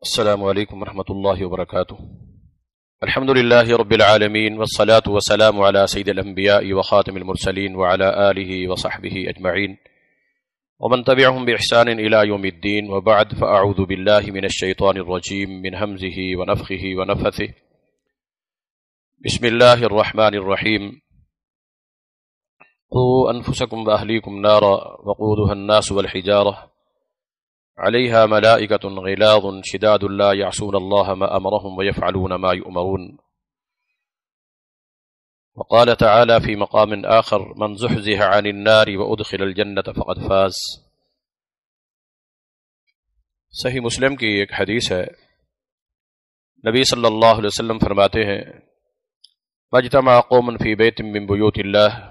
السلام علیکم ورحمۃ اللہ وبرکاتہ۔ الحمد للہ رب العالمین والصلاة والسلام علی سید الانبیاء وخاتم المرسلین وعلی آلہ وصحبہ اجمعین ومن تبعهم بإحسان الى یوم الدین وبعد فاعوذ باللہ من الشیطان الرجیم من ہمزہ ونفخہ ونفثہ۔ بسم اللہ الرحمن الرحیم۔ قوا انفسکم واہلیکم نارا وقودها الناس والحجارہ علیہا ملائکۃ غلاظ شداد لا یعصون اللہ ما امرهم ویفعلون ما یؤمرون۔ وقال تعالی فی مقام آخر من زحزح عن النار وادخل الجنۃ فقد فاز۔ صحیح مسلم کی ایک حدیث ہے، نبی صلی اللہ علیہ وسلم فرماتے ہیں مجتمع قوم فی بیت من بیوت اللہ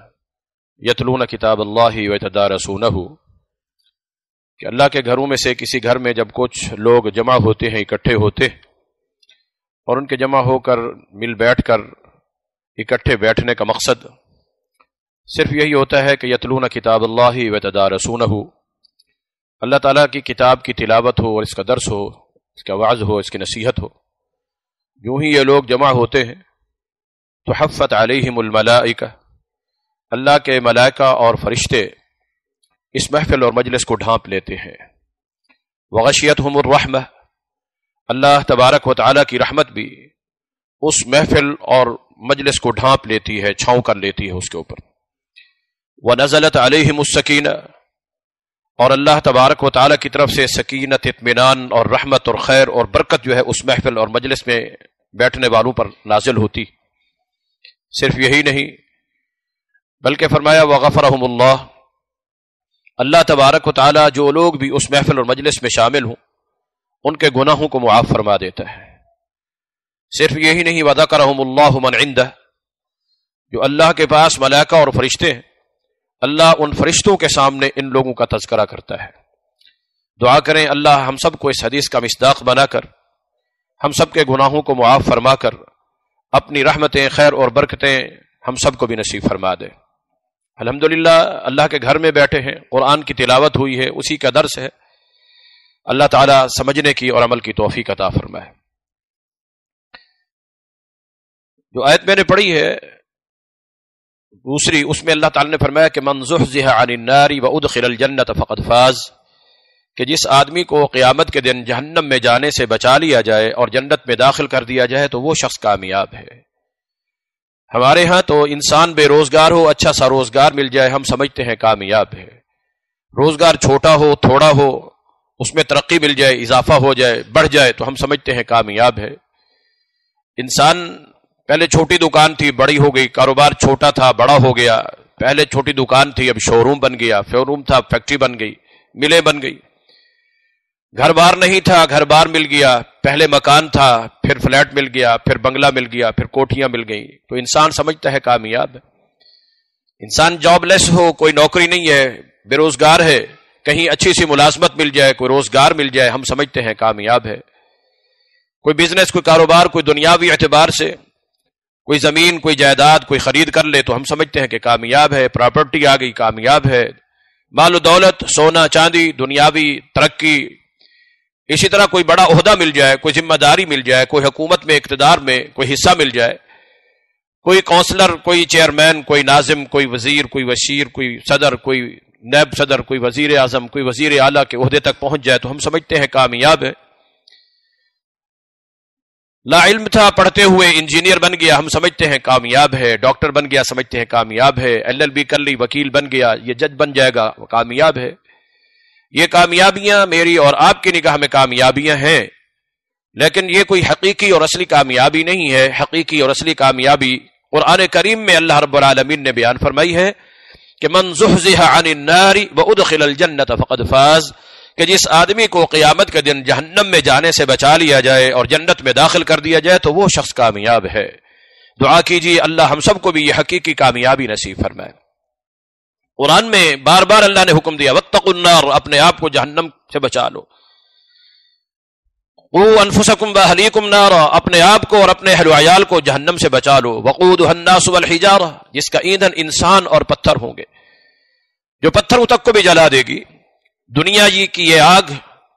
یتلون کتاب اللہ ویتدارسونہ، کہ اللہ کے گھروں میں سے کسی گھر میں جب کچھ لوگ جمع ہوتے ہیں، اکٹھے ہوتے، اور ان کے جمع ہو کر مل بیٹھ کر اکٹھے بیٹھنے کا مقصد صرف یہی ہوتا ہے کہ یتلون کتاب اللہ ویتدارسونہ، اللہ تعالیٰ کی کتاب کی تلاوت ہو اور اس کا درس ہو، اس کا وعظ ہو، اس کی نصیحت ہو۔ یوں ہی یہ لوگ جمع ہوتے ہیں تو حفت علیہم الملائکہ، اللہ کے ملائکہ اور فرشتے اس محفل اور مجلس کو ڈھانپ لیتے ہیں۔ وغشیتہم الرحمہ، اللہ تبارک و تعالیٰ کی رحمت بھی اس محفل اور مجلس کو ڈھانپ لیتی ہے، چھاؤں کر لیتی ہے اس کے اوپر۔ ونزلت علیہم السکینہ، اور اللہ تبارک و تعالیٰ کی طرف سے سکینت، اطمینان اور رحمت اور خیر اور برکت جو ہے اس محفل اور مجلس میں بیٹھنے والوں پر نازل ہوتی۔ صرف یہی نہیں بلکہ فرمایا وغفرہم اللہ، اللہ تبارک و تعالیٰ جو لوگ بھی اس محفل اور مجلس میں شامل ہوں ان کے گناہوں کو معاف فرما دیتا ہے۔ صرف یہی نہیں وذکرہم اللہ من عندہ، جو اللہ کے پاس ملائکہ اور فرشتے ہیں، اللہ ان فرشتوں کے سامنے ان لوگوں کا تذکرہ کرتا ہے۔ دعا کریں اللہ ہم سب کو اس حدیث کا مصداق بنا کر ہم سب کے گناہوں کو معاف فرما کر اپنی رحمتیں، خیر اور برکتیں ہم سب کو بھی نصیب فرما دے۔ الحمدللہ اللہ کے گھر میں بیٹھے ہیں، قرآن کی تلاوت ہوئی ہے، اسی کا درس ہے، اللہ تعالیٰ سمجھنے کی اور عمل کی توفیق عطا فرمائے۔ جو آیت میں نے پڑھی ہے دوسری، اس میں اللہ تعالیٰ نے فرمایا کہ من زحزح عن النار وادخل الجنۃ فقد فاز، کہ جس آدمی کو قیامت کے دن جہنم میں جانے سے بچا لیا جائے اور جنت میں داخل کر دیا جائے تو وہ شخص کامیاب ہے۔ ہمارے ہاں تو انسان بے روزگار ہو، اچھا سا روزگار مل جائے، ہم سمجھتے ہیں کامیاب ہے۔ روزگار چھوٹا ہو، تھوڑا ہو، اس میں ترقی مل جائے، اضافہ ہو جائے، بڑھ جائے تو ہم سمجھتے ہیں کامیاب ہے۔ انسان پہلے چھوٹی دکان تھی، بڑی ہو گئی، کاروبار چھوٹا تھا، بڑا ہو گیا، پہلے چھوٹی دکان تھی اب شو روم بن گیا، شو روم تھا فیکٹری بن گئی، ملیں بن گئی، گھر بار نہیں تھا گھر بار مل گیا، پہلے مکان تھا پھر فلیٹ مل گیا، پھر بنگلہ مل گیا، پھر کوٹھیاں مل گئی، تو انسان سمجھتا ہے کامیاب ہے۔ انسان جاب لیس ہو، کوئی نوکری نہیں ہے، بے روزگار ہے، کہیں اچھی سی ملازمت مل جائے، کوئی روزگار مل جائے، ہم سمجھتے ہیں کامیاب ہے۔ کوئی بزنس، کوئی کاروبار، کوئی دنیاوی اعتبار سے کوئی زمین، کوئی جائیداد کوئی خرید کر لے تو ہم سمجھتے ہیں کہ کامیاب ہے، پراپرٹی آ گئی، کامیاب ہے۔ مال و دولت، سونا چاندی، دنیاوی ترقی، اسی طرح کوئی بڑا عہدہ مل جائے، کوئی ذمہ داری مل جائے، کوئی حکومت میں اقتدار میں کوئی حصہ مل جائے، کوئی کونسلر، کوئی چیئرمین، کوئی ناظم، کوئی وزیر، کوئی وزیر، کوئی صدر، کوئی نائب صدر، کوئی وزیر اعظم، کوئی وزیر اعلیٰ کے عہدے تک پہنچ جائے تو ہم سمجھتے ہیں کامیاب ہے۔ لا علم تھا، پڑھتے ہوئے انجینئر بن گیا، ہم سمجھتے ہیں کامیاب ہے۔ ڈاکٹر بن گیا، سمجھتے ہیں کامیاب ہے۔ LLB کر لی، وکیل بن گیا، یہ جج بن جائے گا، وہ کامیاب ہے۔ یہ کامیابیاں میری اور آپ کی نگاہ میں کامیابیاں ہیں، لیکن یہ کوئی حقیقی اور اصلی کامیابی نہیں ہے۔ حقیقی اور اصلی کامیابی قرآن کریم میں اللہ رب العالمین نے بیان فرمائی ہے کہ من زحزح عن النار وادخل الجنۃ فقد فاز، کہ جس آدمی کو قیامت کے دن جہنم میں جانے سے بچا لیا جائے اور جنت میں داخل کر دیا جائے تو وہ شخص کامیاب ہے۔ دعا کیجیے اللہ ہم سب کو بھی یہ حقیقی کامیابی نصیب فرمائے۔ قرآن میں بار بار اللہ نے حکم دیا واتقوا النار، اپنے آپ کو جہنم سے بچا لو۔ قوا انفسکم واہلیکم نارا، اپنے آپ کو اور اپنے اہل و عیال کو جہنم سے بچا لو۔ وقودها الناس والحجارہ، جس کا ایندھن انسان اور پتھر ہوں گے، جو پتھروں تک کو بھی جلا دے گی۔ دنیا کی یہ آگ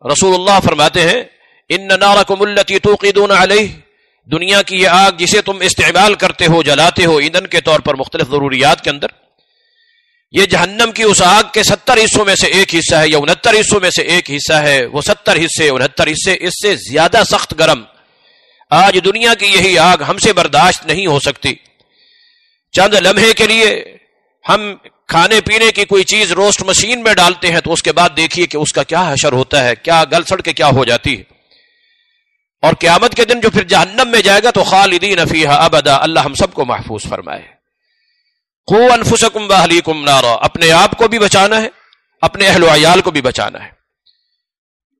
رسول اللہ فرماتے ہیں ان نارکم التی توقدون علیہ، دنیا کی یہ آگ جسے تم استعمال کرتے ہو، جلاتے ہو ایندھن کے طور پر مختلف ضروریات کے اندر، یہ جہنم کی اس آگ کے 70 حصوں میں سے ایک حصہ ہے یا 69 حصوں میں سے ایک حصہ ہے. وہ 70 حصے 69 حصے اس سے زیادہ سخت گرم. آج دنیا کی یہی آگ ہم سے برداشت نہیں ہو سکتی. چند لمحے کے لیے ہم کھانے پینے کی کوئی چیز روسٹ مشین میں ڈالتے ہیں تو اس کے بعد دیکھیے کہ اس کا کیا حشر ہوتا ہے، کیا گل سڑ کے کیا ہو جاتی ہے. اور قیامت کے دن جو پھر جہنم میں جائے گا تو خالدین فیہا ابدا. اللہ ہم سب کو محفوظ فرمائے. قوا انفسکم واہلیکم نارا، اپنے آپ کو بھی بچانا ہے، اپنے اہل و عیال کو بھی بچانا ہے.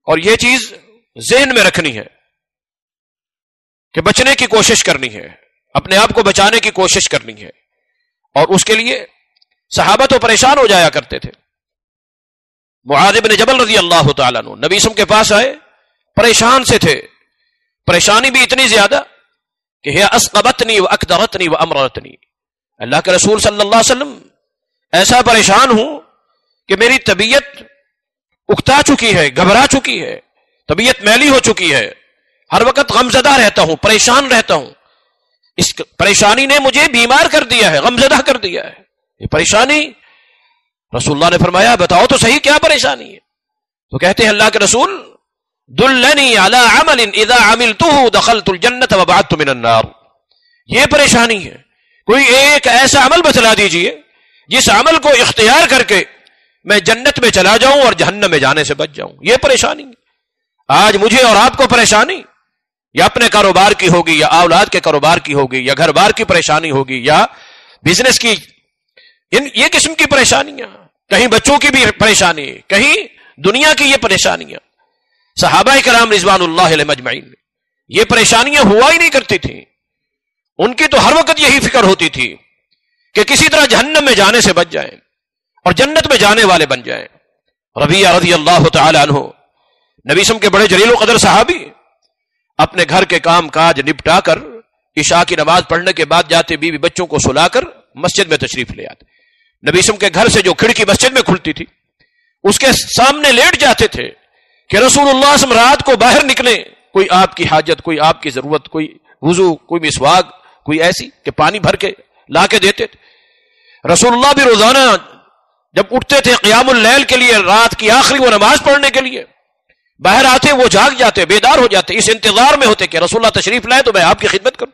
اور یہ چیز ذہن میں رکھنی ہے کہ بچنے کی کوشش کرنی ہے، اپنے آپ کو بچانے کی کوشش کرنی ہے. اور اس کے لیے صحابہ تو پریشان ہو جایا کرتے تھے. معاذ بن جبل رضی اللہ تعالیٰ عنہ نبی صلی اللہ علیہ وسلم کے پاس آئے، پریشان سے تھے. پریشانی بھی اتنی زیادہ کہ ہی اسقبتنی واکدرتنی وامرتنی، اللہ کے رسول صلی اللہ علیہ وسلم ایسا پریشان ہوں کہ میری طبیعت اکتا چکی ہے، گھبرا چکی ہے، طبیعت میلی ہو چکی ہے، ہر وقت غمزدہ رہتا ہوں، پریشان رہتا ہوں. اس پریشانی نے مجھے بیمار کر دیا ہے، غمزدہ کر دیا ہے. یہ پریشانی، رسول اللہ نے فرمایا بتاؤ تو صحیح کیا پریشانی ہے. تو کہتے ہیں اللہ کے رسول دلنی علی عمل اذا عملته دخلت الجنت وبعدت من النار. یہ پریشانی ہے، کوئی ایک ایسا عمل بتلا دیجئے جس عمل کو اختیار کر کے میں جنت میں چلا جاؤں اور جہنم میں جانے سے بچ جاؤں. یہ پریشانی ہے. آج مجھے اور آپ کو پریشانی یا اپنے کاروبار کی ہوگی، یا اولاد کے کاروبار کی ہوگی، یا گھر بار کی پریشانی ہوگی، یا بزنس کی، یہ قسم کی پریشانیاں، کہیں بچوں کی بھی پریشانی، کہیں دنیا کی یہ پریشانیاں. صحابہ کرام رضوان اللہ علیہم اجمعین یہ پریشانیاں ہوا ہی نہیں کرتی تھیں. ان کی تو ہر وقت یہی فکر ہوتی تھی کہ کسی طرح جہنم میں جانے سے بچ جائیں اور جنت میں جانے والے بن جائیں. ربیعہ رضی اللہ تعالی عنہ نبی صلی اللہ علیہ وسلم کے بڑے جلیل و قدر صحابی، اپنے گھر کے کام کاج نپٹا کر عشاء کی نماز پڑھنے کے بعد جاتے بیوی بچوں کو سلا کر مسجد میں تشریف لے آتے. نبی صلی اللہ علیہ وسلم کے گھر سے جو کھڑکی مسجد میں کھلتی تھی اس کے سامنے لیٹ جاتے تھے کہ رسول اللہ صلی اللہ علیہ وسلم رات کو باہر نکلے، کوئی آپ کی حاجت، کوئی آپ کی ضرورت، کوئی وضو، کوئی مسواک، کوئی ایسی کہ پانی بھر کے لا کے دیتے تھے. رسول اللہ بھی روزانہ جب اٹھتے تھے قیام اللیل کے لیے، رات کی آخری وہ نماز پڑھنے کے لیے، باہر آتے وہ جاگ جاتے، بیدار ہو جاتے، اس انتظار میں ہوتے کہ رسول اللہ تشریف لائے تو میں آپ کی خدمت کروں.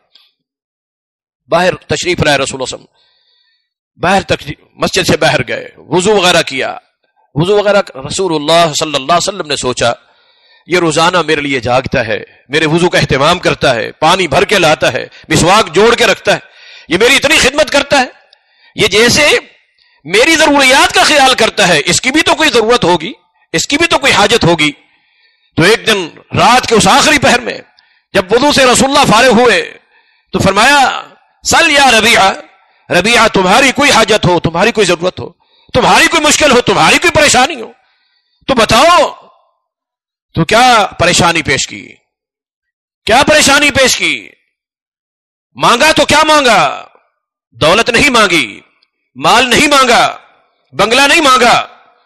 باہر تشریف لائے رسول اللہ صلی اللہ علیہ وسلم، باہر مسجد سے باہر گئے، وضو وغیرہ کیا، وضو وغیرہ رسول اللہ صلی اللہ علیہ وسلم نے سوچا یہ روزانہ میرے لیے جاگتا ہے، میرے وضو کا اہتمام کرتا ہے، پانی بھر کے لاتا ہے، مسواک جوڑ کے رکھتا ہے، یہ میری اتنی خدمت کرتا ہے، یہ جیسے میری ضروریات کا خیال کرتا ہے، اس کی بھی تو کوئی ضرورت ہوگی، اس کی بھی تو کوئی حاجت ہوگی. تو ایک دن رات کے اس آخری پہر میں جب وضو سے رسول اللہ فارغ ہوئے تو فرمایا سل یا ربیعہ، ربیعہ تمہاری کوئی حاجت ہو، تمہاری کوئی ضرورت ہو، تمہاری کوئی مشکل ہو، تمہاری کوئی پریشانی ہو تو بتاؤ. تو کیا پریشانی پیش کی، کیا پریشانی پیش کی؟ مانگا تو کیا مانگا؟ دولت نہیں مانگی، مال نہیں مانگا، بنگلہ نہیں مانگا،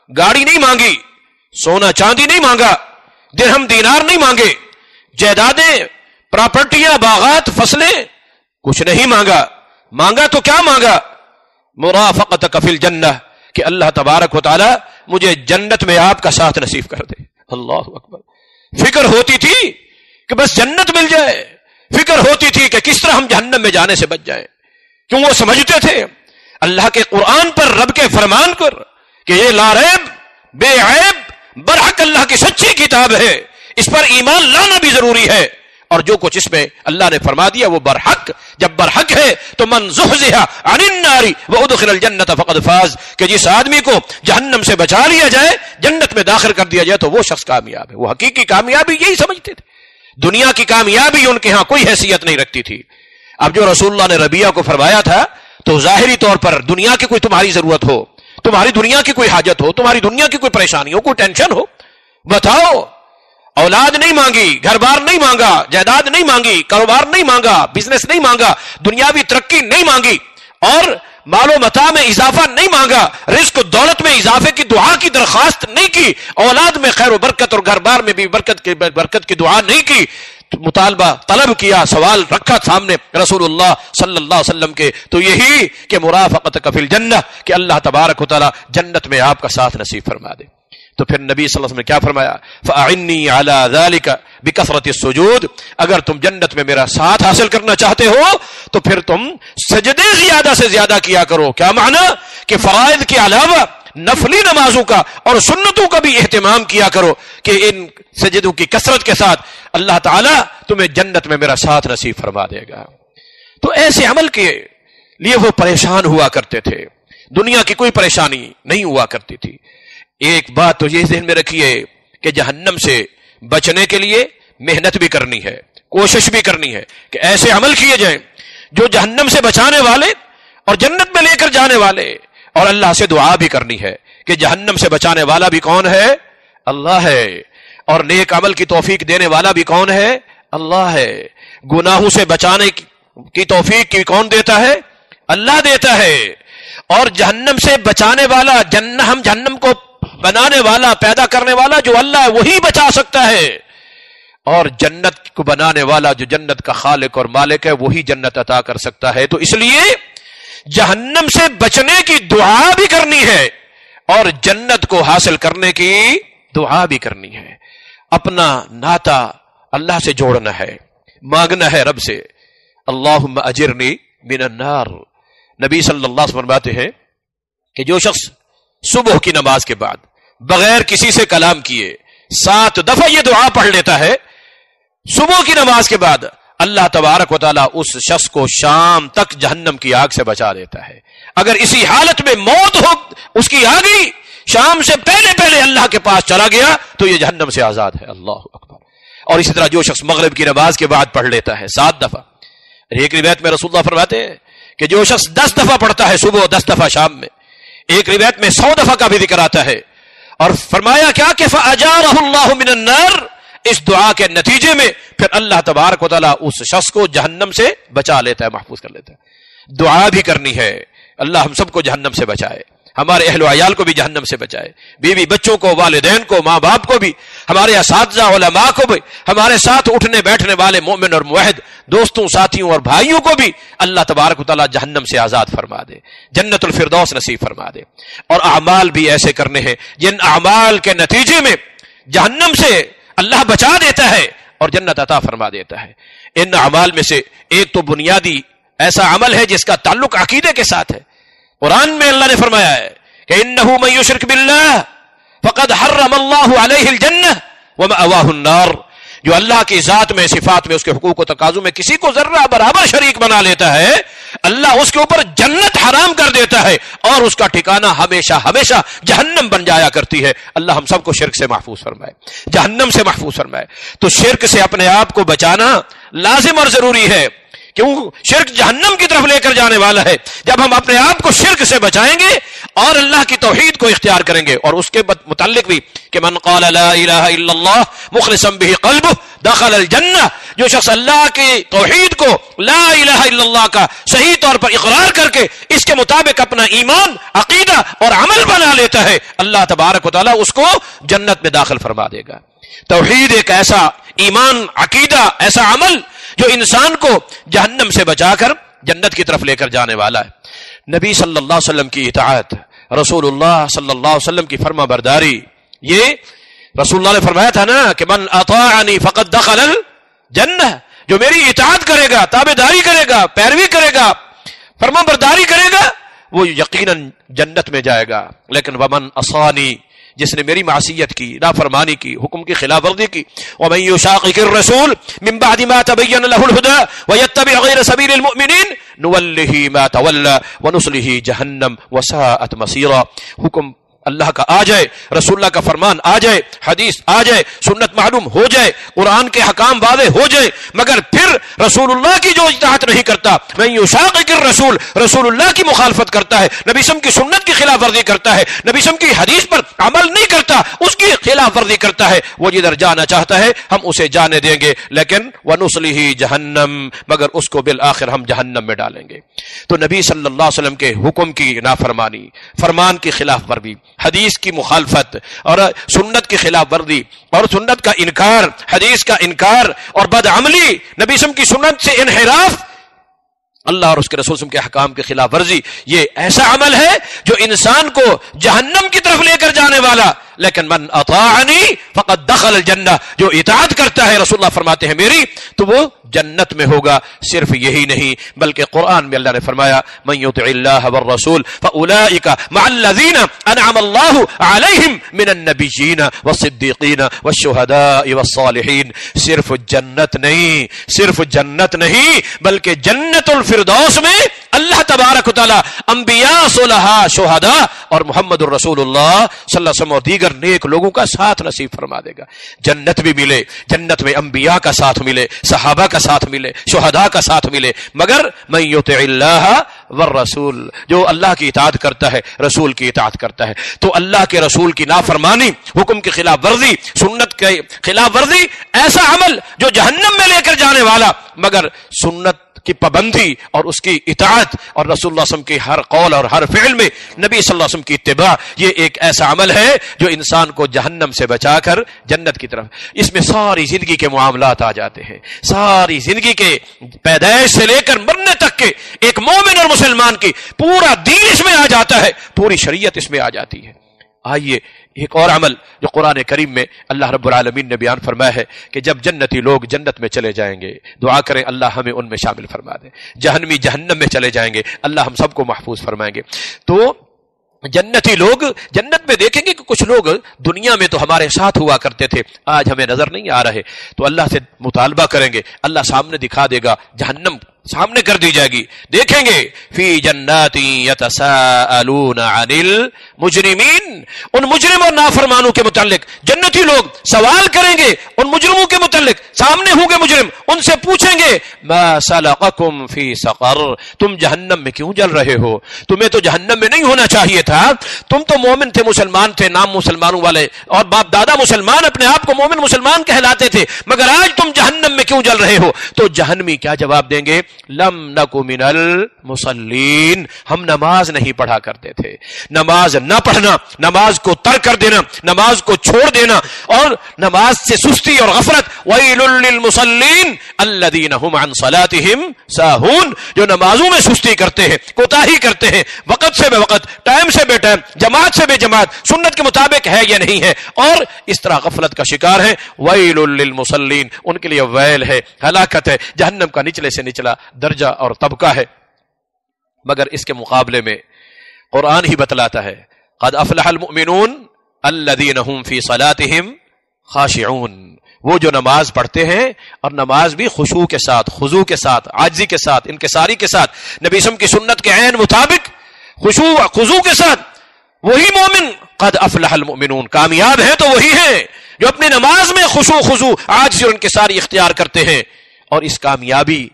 گاڑی نہیں مانگی، سونا چاندی نہیں مانگا، درہم دینار نہیں مانگے، جائیدادیں، پراپرٹیاں، باغات، فصلیں، کچھ نہیں مانگا. مانگا تو کیا مانگا؟ مرافقتک فی الجنہ، کہ اللہ تبارک و تعالی مجھے جنت میں آپ کا ساتھ نصیب کر دے. اللہ اکبر. فکر ہوتی تھی کہ بس جنت مل جائے، فکر ہوتی تھی کہ کس طرح ہم جہنم میں جانے سے بچ جائیں. کیوں وہ سمجھتے تھے اللہ کے قرآن پر، رب کے فرمان پر کہ یہ لا ریب، بے عیب، برحق اللہ کی سچی کتاب ہے، اس پر ایمان لانا بھی ضروری ہے. اور جو کچھ اس میں اللہ نے فرما دیا وہ برحق، جب برحق ہے تو من زحزح عن النار وادخل الجنت فقد فاز، کہ جس آدمی کو جہنم سے بچا لیا جائے، جنت میں داخل کر دیا جائے تو وہ شخص کامیاب ہے. وہ حقیقی کامیابی یہی سمجھتے تھے. دنیا کی کامیابی ان کے ہاں کوئی حیثیت نہیں رکھتی تھی. اب جو رسول اللہ نے ربیعہ کو فرمایا تھا تو ظاہری طور پر دنیا کی کوئی تمہاری ضرورت ہو، تمہاری دنیا کی کوئی حاجت ہو، تمہاری دنیا کی کوئی پریشانی ہو، کوئی ٹینشن ہو، بتاؤ. اولاد نہیں مانگی، گھر بار نہیں مانگا، جائیداد نہیں مانگی، کاروبار نہیں مانگا، بزنس نہیں مانگا، دنیاوی ترقی نہیں مانگی، اور مال و متاع میں اضافہ نہیں مانگا، رزق و دولت میں اضافے کی دعا کی درخواست نہیں کی، اولاد میں خیر و برکت اور گھر بار میں بھی برکت کی دعا نہیں کی، مطالبہ طلب کیا، سوال رکھا سامنے رسول اللہ صلی اللہ علیہ وسلم کے، تو یہی کہ مرافقتک فی الجنہ، کہ اللہ تبارک و تعالی جنت میں آپ کا ساتھ نصیب فرما دے۔ تو پھر نبی صلی اللہ علیہ وسلم نے کیا فرمایا؟ فَأَعِنِّي عَلَى ذَلِكَ بِكَثْرَةِ السُّجُودِ، اگر تم جنت میں میرا ساتھ حاصل کرنا چاہتے ہو تو پھر تم سجدے زیادہ سے زیادہ کیا کرو۔ کیا معنی؟ کہ فرائض کے علاوہ نفلی نمازوں کا اور سنتوں کا بھی اہتمام کیا کرو، کہ ان سجدوں کی کثرت کے ساتھ اللہ تعالیٰ تمہیں جنت میں میرا ساتھ نصیب فرما دے گا۔ تو ایسے عمل کے لیے وہ پریشان ہوا کرتے تھے، دنیا کی کوئی پریشانی نہیں ہوا کرتی تھی۔ ایک بات تو یہ ذہن میں رکھیے کہ جہنم سے بچنے کے لیے محنت بھی کرنی ہے، کوشش بھی کرنی ہے کہ ایسے عمل کیے جائیں جو جہنم سے بچانے والے اور جنت میں لے کر جانے والے، اور اللہ سے دعا بھی کرنی ہے کہ جہنم سے بچانے والا بھی کون ہے؟ اللہ ہے، اور نیک عمل کی توفیق دینے والا بھی کون ہے؟ اللہ ہے۔ گناہوں سے بچانے کی توفیق کی کون دیتا ہے؟ اللہ دیتا ہے۔ اور جہنم سے بچانے والا، ہم جہنم کو بنانے والا، پیدا کرنے والا جو اللہ ہے وہی بچا سکتا ہے، اور جنت کو بنانے والا جو جنت کا خالق اور مالک ہے وہی جنت عطا کر سکتا ہے۔ تو اس لیے جہنم سے بچنے کی دعا بھی کرنی ہے اور جنت کو حاصل کرنے کی دعا بھی کرنی ہے۔ اپنا ناتا اللہ سے جوڑنا ہے، مانگنا ہے رب سے، اللہم اجرنی من النار۔ نبی صلی اللہ علیہ وسلم فرماتے ہیں کہ جو شخص صبح کی نماز کے بعد بغیر کسی سے کلام کیے 7 دفعہ یہ دعا پڑھ لیتا ہے صبح کی نماز کے بعد، اللہ تبارک و تعالیٰ اس شخص کو شام تک جہنم کی آگ سے بچا دیتا ہے۔ اگر اسی حالت میں موت ہو اس کی آ گئی، شام سے پہلے اللہ کے پاس چلا گیا تو یہ جہنم سے آزاد ہے۔ اللہ اکبر۔ اور اسی طرح جو شخص مغرب کی نماز کے بعد پڑھ لیتا ہے 7 دفعہ، ایک روایت میں رسول اللہ فرماتے ہیں کہ جو شخص 10 دفعہ پڑھتا ہے صبح، 10 دفعہ شام میں، ایک روایت میں 100 دفعہ کا بھی ذکر آتا ہے، اور فرمایا کیا کہ فَأَجَارَهُ اللَّهُ مِنَ النَّارِ، اس دعا کے نتیجے میں پھر اللہ تبارک و تعالیٰ اس شخص کو جہنم سے بچا لیتا ہے، محفوظ کر لیتا ہے۔ دعا بھی کرنی ہے، اللہ ہم سب کو جہنم سے بچائے، ہمارے اہل و عیال کو بھی جہنم سے بچائے، بیوی بچوں کو، والدین کو، ماں باپ کو بھی، ہمارے اساتذہ علماء کو بھی، ہمارے ساتھ اٹھنے بیٹھنے والے مومن اور موحد دوستوں، ساتھیوں اور بھائیوں کو بھی اللہ تبارک و تعالیٰ جہنم سے آزاد فرما دے، جنت الفردوس نصیب فرما دے۔ اور اعمال بھی ایسے کرنے ہیں جن اعمال کے نتیجے میں جہنم سے اللہ بچا دیتا ہے اور جنت عطا فرما دیتا ہے۔ ان اعمال میں سے ایک تو بنیادی ایسا عمل ہے جس کا تعلق عقیدے کے ساتھ ہے۔ قرآن میں اللہ نے فرمایا ہے کہ انہ من یشرک باللہ فقد حرم اللہ علیہ الجنہ ومأواہ النار، جو اللہ کی ذات میں، صفات میں، اس کے حقوق و تقاضوں میں کسی کو ذرہ برابر شریک بنا لیتا ہے، اللہ اس کے اوپر جنت حرام کر دیتا ہے اور اس کا ٹھکانہ ہمیشہ ہمیشہ جہنم بن جایا کرتی ہے۔ اللہ ہم سب کو شرک سے محفوظ فرمائے، جہنم سے محفوظ فرمائے۔ تو شرک سے اپنے آپ کو بچانا لازم اور ضروری ہے، کیوں؟ شرک جہنم کی طرف لے کر جانے والا ہے۔ جب ہم اپنے آپ کو شرک سے بچائیں گے اور اللہ کی توحید کو اختیار کریں گے، اور اس کے متعلق بھی کہ من قال لا الہ الا اللہ مخلصا به قلبه دخل الجنہ، جو شخص اللہ کی توحید کو، لا الہ الا اللہ کا صحیح طور پر اقرار کر کے اس کے مطابق اپنا ایمان، عقیدہ اور عمل بنا لیتا ہے، اللہ تبارک و تعالیٰ اس کو جنت میں داخل فرما دے گا۔ توحید ایک ایسا ایمان، عقیدہ، ایسا عمل جو انسان کو جہنم سے بچا کر جنت کی طرف لے کر جانے والا ہے۔ نبی صلی اللہ علیہ وسلم کی اطاعت، رسول اللہ صلی اللہ علیہ وسلم کی فرما برداری، یہ رسول اللہ نے فرمایا تھا نا کہ من اطاعنی فقد دخل الجنہ، جو میری اطاعت کرے گا، تابعداری کرے گا، پیروی کرے گا، فرما برداری کرے گا، وہ یقیناً جنت میں جائے گا۔ لیکن ومن عصانی، جس نے میری معصیت کی، نافرمانی کی، حکم کی خلاف ورزی کی، ومن یشاقق الرسول من بعد ما تبین له الهدى ويتبع غیر سبیل المؤمنین نولہ ما تولى ونصلہ جہنم وساءت مصیرا۔ حکم اللہ کا آ جائے، رسول اللہ کا فرمان آ جائے، حدیث آ جائے، سنت معلوم ہو جائے، قرآن کے حکام واضح ہو جائے، مگر پھر رسول اللہ کی جو اطاعت نہیں کرتا، من یشاقق الرسول، رسول اللہ کی مخالفت کرتا ہے، نبی صلی اللہ علیہ وسلم کی سنت کی خلاف ورزی کرتا ہے، نبی صلی اللہ علیہ وسلم کی حدیث پر عمل نہیں کرتا، اس کی خلاف ورزی کرتا ہے، وہ جدھر جانا چاہتا ہے ہم اسے جانے دیں گے، لیکن وَنُصْلِهِ جہنم، مگر اس کو بالآخر ہم جہنم میں ڈالیں گے۔ تو نبی صلی اللہ علیہ وسلم کے حکم کی نافرمانی، فرمان کی خلاف ورزی، حدیث کی مخالفت اور سنت کی خلاف ورزی اور سنت کا انکار، حدیث کا انکار اور بدعملی، نبی صلی اللہ علیہ وسلم کی سنت سے انحراف، اللہ اور اس کے رسول کے حکام کی خلاف ورزی، یہ ایسا عمل ہے جو انسان کو جہنم کی طرف لے کر جانے والا، لیکن من اطاعنی فقد دخل الجنہ، جو اطاعت کرتا ہے رسول اللہ فرماتے ہیں میری، تو وہ جنت میں ہوگا۔ صرف یہی نہیں بلکہ قرآن میں اللہ نے فرمایا من یطع اللہ والرسول فاولئک مع الذین انعم اللہ علیہم من النبیین والصدیقین والشہداء والصالحین۔ صرف جنت نہیں، صرف جنت نہیں بلکہ جنت الفردوس میں اللہ تبارک و تعالی انبیاء، صلحاء، شہداء اور محمد الرسول اللہ صلی اللہ علیہ وسلم اور دیگر نیک لوگوں کا ساتھ نصیب فرما دے گا۔ جنت بھی ملے، جنت میں انبیاء کا ساتھ ملے، صحابہ کا ساتھ ملے، شہداء کا ساتھ ملے، مگر من یطع اللہ والرسول، جو اللہ کی اطاعت کرتا ہے، رسول کی اطاعت کرتا ہے۔ تو اللہ کے رسول کی نافرمانی، حکم کی خلاف ورزی، سنت کے خلاف ورزی، ایسا عمل جو جہنم میں لے کر جانے والا، مگر سنت کی پابندی اور اس کی اطاعت اور رسول اللہ صلی اللہ علیہ وسلم کی ہر قول اور ہر فعل میں نبی صلی اللہ علیہ وسلم کی اتباع، یہ ایک ایسا عمل ہے جو انسان کو جہنم سے بچا کر جنت کی طرف، اس میں ساری زندگی کے معاملات آ جاتے ہیں، ساری زندگی کے پیدائش سے لے کر مرنے تک کے ایک مومن اور مسلمان کی پورا دین اس میں آ جاتا ہے، پوری شریعت اس میں آ جاتی ہے۔ آئیے ایک اور عمل جو قرآن کریم میں اللہ رب العالمین نے بیان فرمایا ہے کہ جب جنتی لوگ جنت میں چلے جائیں گے، دعا کریں اللہ ہمیں ان میں شامل فرما دے، جہنمی جہنم میں چلے جائیں گے، اللہ ہم سب کو محفوظ فرمائیں گے۔ تو جنتی لوگ جنت میں دیکھیں گے کہ کچھ لوگ دنیا میں تو ہمارے ساتھ ہوا کرتے تھے، آج ہمیں نظر نہیں آ رہے، تو اللہ سے مطالبہ کریں گے، اللہ سامنے دکھا دے گا، جہنم سامنے کر دی جائے گی، دیکھیں گے فی جنات یتساءلون عن المجرمین، ان مجرم اور نافرمانوں کے متعلق جنتی لوگ سوال کریں گے ان مجرموں کے متعلق، سامنے ہوں گے مجرم، ان سے پوچھیں گے ما سلقکم فی سقر، تم جہنم میں کیوں جل رہے ہو؟ تمہیں تو جہنم میں نہیں ہونا چاہیے تھا، تم تو مومن تھے، مسلمان تھے، نام مسلمانوں والے اور باپ دادا مسلمان، اپنے آپ کو مومن مسلمان کہلاتے تھے، مگر آج تم جہنم میں کیوں جل رہے ہو؟ تو جہنمی کیا جواب دیں گے؟ لم نکو من المصلین، ہم نماز نہیں پڑھا کرتے تھے۔ نماز نہ پڑھنا، نماز کو ترک کر دینا، نماز کو چھوڑ دینا اور نماز سے سستی اور غفلت، ویل للمصلین الذین هم عن صلاتهم ساہون، جو نمازوں میں سستی کرتے ہیں، کوتاہی کرتے ہیں، وقت سے بے وقت، ٹائم سے بے ٹائم، جماعت سے بے جماعت، سنت کے مطابق ہے یا نہیں ہے، اور اس طرح غفلت کا شکار ہیں۔ ویل للمصلین، ان کے لیے ویل ہے، ہلاکت ہے، جہنم کا نچلے سے نچلا درجہ اور طبقہ ہے۔ مگر اس کے مقابلے میں قرآن ہی بتلاتا ہے قد افلح المؤمنون الذین هم فی صلاتهم خاشعون، وہ جو نماز پڑھتے ہیں اور نماز بھی خشوع کے ساتھ، خضوع کے ساتھ، عاجزی کے ساتھ، انکساری کے ساتھ، نبی صلی اللہ علیہ وسلم کی سنت کے عین مطابق خشوع خضوع کے ساتھ، وہی مومن قد افلح المؤمنون، کامیاب ہیں تو وہی ہیں جو اپنی نماز میں خشوع خضوع، عاجزی اور انکساری اختیار کرتے ہیں۔ اور اس کامیابی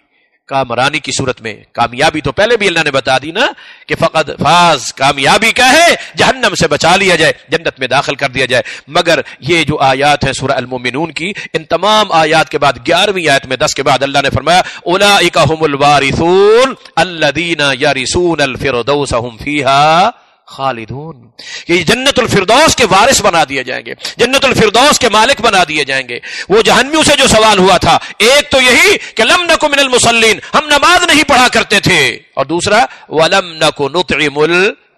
کامرانی کی صورت میں، کامیابی تو پہلے بھی اللہ نے بتا دی نا کہ فقط فاز، کامیابی کا ہے جہنم سے بچا لیا جائے، جنت میں داخل کر دیا جائے۔ مگر یہ جو آیات ہیں سورہ المؤمنون کی، ان تمام آیات کے بعد 11ویں آیت میں 10 کے بعد اللہ نے فرمایا اولئک هم الوارثون الذین یرثون الفردوس هم فیہا خالدون، کہ جنت الفردوس کے وارث بنا دیے جائیں گے، جنت الفردوس کے مالک بنا دیے جائیں گے۔ وہ جہنمیوں سے جو سوال ہوا تھا، ایک تو یہی کہ لم نکو من المصلین، ہم نماز نہیں پڑھا کرتے تھے، اور دوسرا ولم نکو نطعم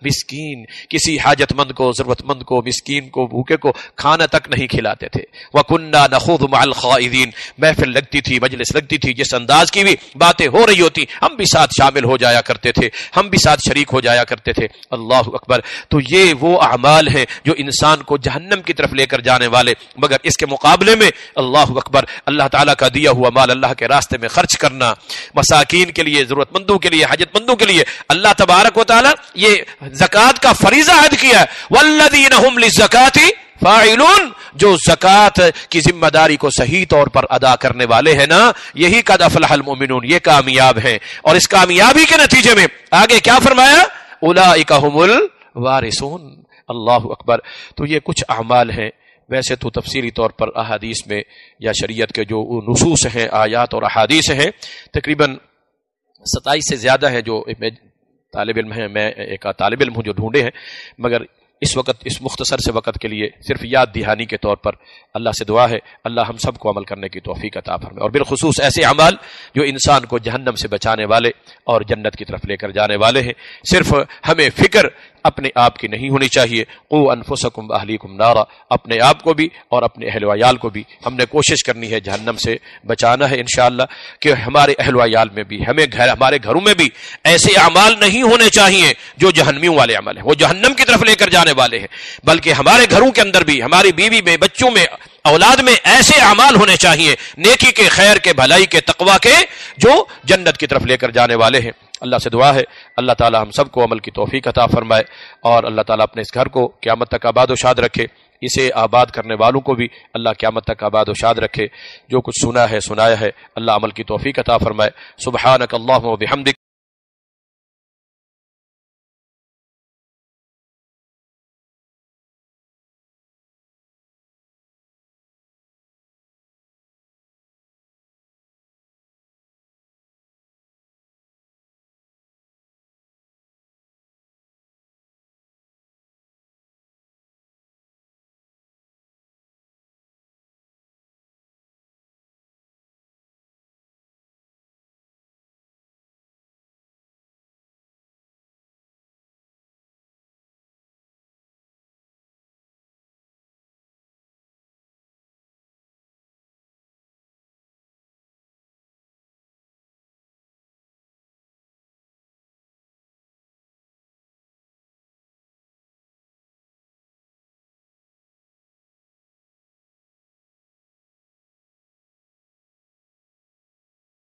مسکین، کسی حاجت مند کو، ضرورت مند کو، مسکین کو، بھوکے کو کھانا تک نہیں کھلاتے تھے۔ وَكُنَّا نَخُوضُ مَعَ الْخَائِضِينَ، محفل لگتی تھی، مجلس لگتی تھی، جس انداز کی بھی باتیں ہو رہی ہوتی ہم بھی ساتھ شامل ہو جایا کرتے تھے، ہم بھی ساتھ شریک ہو جایا کرتے تھے۔ اللہ اکبر۔ تو یہ وہ اعمال ہیں جو انسان کو جہنم کی طرف لے کر جانے والے، مگر اس کے مقابلے میں اللہ اکبر، اللہ تعالیٰ کا دیا ہوا مال اللہ کے راستے میں خرچ کرنا، مساکین کے لیے، ضرورت مندوں کے لیے، حاجت مندوں کے لیے، اللہ تبارک و تعالیٰ یہ زکوٰۃ کا فریضہ عائد کیا ہے، والذین هم للزکاۃ فاعلون، جو زکوٰۃ کی ذمہ داری کو صحیح طور پر ادا کرنے والے ہیں نا، یہی قد افلح المؤمنون، یہ کامیاب ہیں۔ اور اس کامیابی کے نتیجے میں آگے کیا فرمایا؟ اولئک هم الوارثون۔ اللہ اکبر۔ تو یہ کچھ اعمال ہیں، ویسے تو تفصیلی طور پر احادیث میں یا شریعت کے جو نصوص ہیں، آیات اور احادیث ہیں، تقریباً 27 سے زیادہ ہیں جو طالب علم ہیں، میں ایک طالب علم ہوں جو ڈھونڈے ہیں، مگر اس وقت اس مختصر سے وقت کے لیے صرف یاد دہانی کے طور پر اللہ سے دعا ہے اللہ ہم سب کو عمل کرنے کی توفیق عطا فرمائے، اور بالخصوص ایسے اعمال جو انسان کو جہنم سے بچانے والے اور جنت کی طرف لے کر جانے والے ہیں۔ صرف ہمیں فکر اپنے آپ کی نہیں ہونی چاہیے، قوا انفسکم واہلیکم نارا، اپنے آپ کو بھی اور اپنے اہل و عیال کو بھی ہم نے کوشش کرنی ہے جہنم سے بچانا ہے انشاءاللہ، کہ ہمارے اہل و عیال میں بھی ہمارے گھروں میں بھی ایسے اعمال نہیں ہونے چاہیے جو جہنمیوں والے عمل ہیں، وہ جہنم کی طرف لے کر جانے والے ہیں، بلکہ ہمارے گھروں کے اندر بھی، ہماری بیوی میں، بچوں میں، اولاد میں ایسے اعمال ہونے چاہیے نیکی کے، خیر کے، بھلائی کے، تقوی کے، جو جنت کی طرف لے کر جانے والے ہیں۔ اللہ سے دعا ہے اللہ تعالی ہم سب کو عمل کی توفیق عطا فرمائے، اور اللہ تعالی اپنے اس گھر کو قیامت تک آباد و شاد رکھے، اسے آباد کرنے والوں کو بھی اللہ قیامت تک آباد و شاد رکھے۔ جو کچھ سنا ہے سنایا ہے اللہ عمل کی توفیق عطا فرمائے۔ سبحانک اللہم و بحمدک